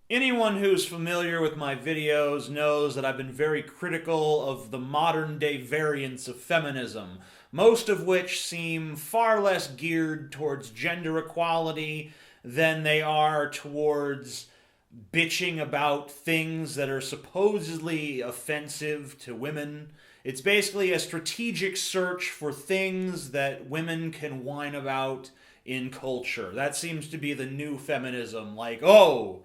Anyone who's familiar with my videos knows that I've been very critical of the modern day variants of feminism, most of which seem far less geared towards gender equality than they are towards bitching about things that are supposedly offensive to women. It's basically a strategic search for things that women can whine about in culture. That seems to be the new feminism. Like, oh,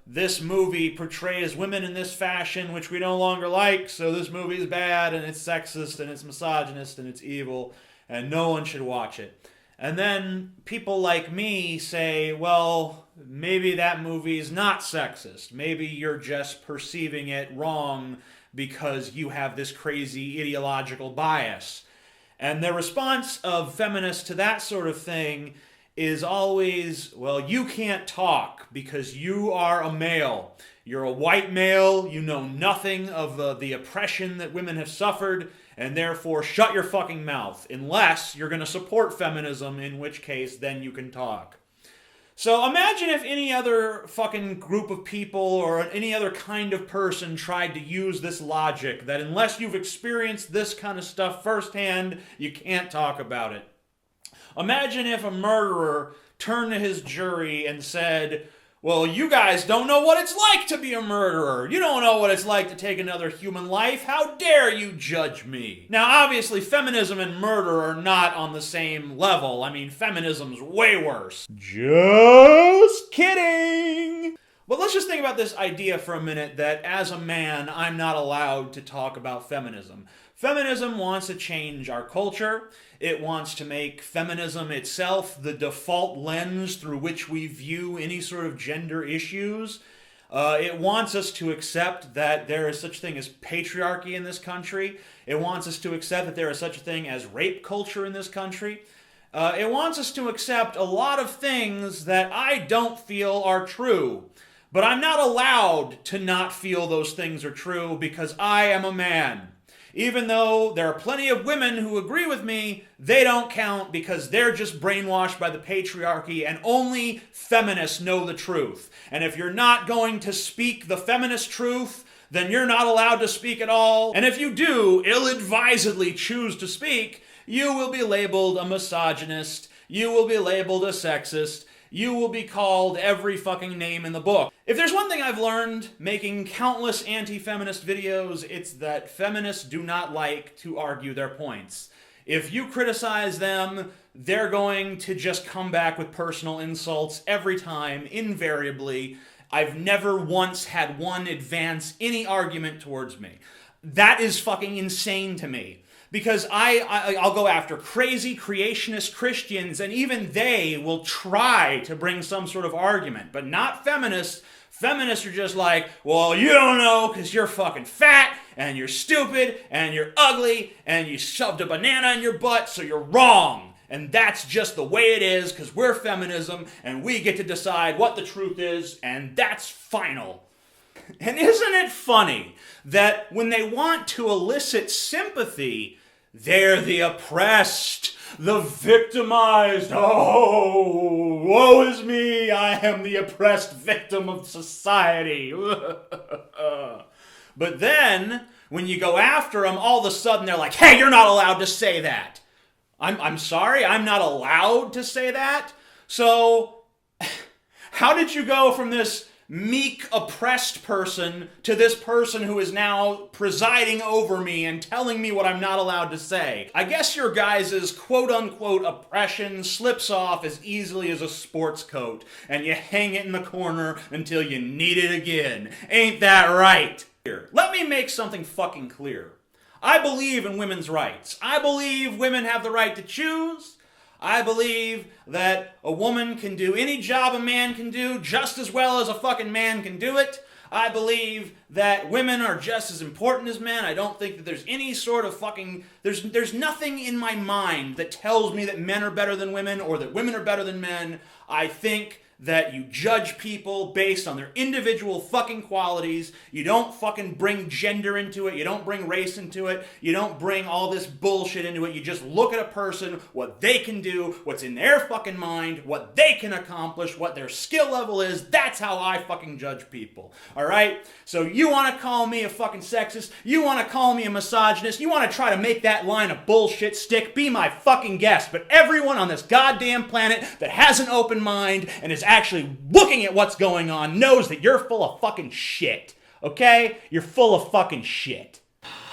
this movie portrays women in this fashion, which we no longer like, so this movie is bad, and it's sexist, and it's misogynist, and it's evil, and no one should watch it. And then people like me say, well, maybe that movie is not sexist. Maybe you're just perceiving it wrong because you have this crazy ideological bias. And the response of feminists to that sort of thing is always, well, you can't talk because you are a male. You're a white male, you know nothing of the oppression that women have suffered, and therefore shut your fucking mouth, unless you're going to support feminism, in which case then you can talk. So imagine if any other fucking group of people or any other kind of person tried to use this logic that unless you've experienced this kind of stuff firsthand, you can't talk about it. Imagine if a murderer turned to his jury and said, well, you guys don't know what it's like to be a murderer. You don't know what it's like to take another human life. How dare you judge me? Now, obviously, feminism and murder are not on the same level. I mean, feminism's way worse. Just kidding! But let's just think about this idea for a minute that as a man, I'm not allowed to talk about feminism. Feminism wants to change our culture. It wants to make feminism itself the default lens through which we view any sort of gender issues. It wants us to accept that there is such a thing as patriarchy in this country. It wants us to accept that there is such a thing as rape culture in this country. It wants us to accept a lot of things that I don't feel are true. But I'm not allowed to not feel those things are true because I am a man. Even though there are plenty of women who agree with me, they don't count because they're just brainwashed by the patriarchy and only feminists know the truth. And if you're not going to speak the feminist truth, then you're not allowed to speak at all. And if you do ill-advisedly choose to speak, you will be labeled a misogynist, you will be labeled a sexist, you will be called every fucking name in the book. If there's one thing I've learned making countless anti-feminist videos, it's that feminists do not like to argue their points. If you criticize them, they're going to just come back with personal insults every time, invariably. I've never once had one advance any argument towards me. That is fucking insane to me. Because I'll go after crazy creationist Christians, and even they will try to bring some sort of argument, but not feminists. Feminists are just like, well, you don't know because you're fucking fat, and you're stupid, and you're ugly, and you shoved a banana in your butt, so you're wrong. And that's just the way it is because we're feminism, and we get to decide what the truth is, and that's final. And isn't it funny that when they want to elicit sympathy, they're the oppressed, the victimized. Oh, woe is me, I am the oppressed victim of society. But then, when you go after them, all of a sudden they're like, hey, you're not allowed to say that. I'm sorry, I'm not allowed to say that? So, how did you go from this meek, oppressed person to this person who is now presiding over me and telling me what I'm not allowed to say? I guess your guys' quote-unquote oppression slips off as easily as a sports coat, and you hang it in the corner until you need it again. Ain't that right? Let me make something fucking clear. I believe in women's rights. I believe women have the right to choose. I believe that a woman can do any job a man can do just as well as a fucking man can do it. I believe that women are just as important as men. I don't think that there's any sort of fucking... There's nothing in my mind that tells me that men are better than women or that women are better than men. I think that you judge people based on their individual fucking qualities. You don't fucking bring gender into it. You don't bring race into it. You don't bring all this bullshit into it. You just look at a person, what they can do, what's in their fucking mind, what they can accomplish, what their skill level is. That's how I fucking judge people. Alright? So you want to call me a fucking sexist? You want to call me a misogynist? You want to try to make that line of bullshit stick? Be my fucking guest. But everyone on this goddamn planet that has an open mind and is actually looking at what's going on knows that you're full of fucking shit. Okay? You're full of fucking shit.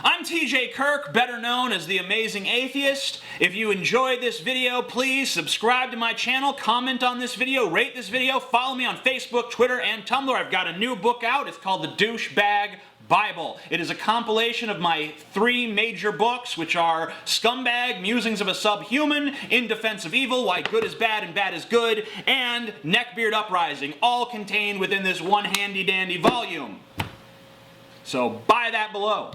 I'm TJ Kirk, better known as The Amazing Atheist. If you enjoyed this video, please subscribe to my channel, comment on this video, rate this video, follow me on Facebook, Twitter, and Tumblr. I've got a new book out. It's called The Douchebag Bible. It is a compilation of my 3 major books, which are Scumbag, Musings of a Subhuman, In Defense of Evil, Why Good is Bad and Bad is Good, and Neckbeard Uprising, all contained within this one handy-dandy volume. So buy that below.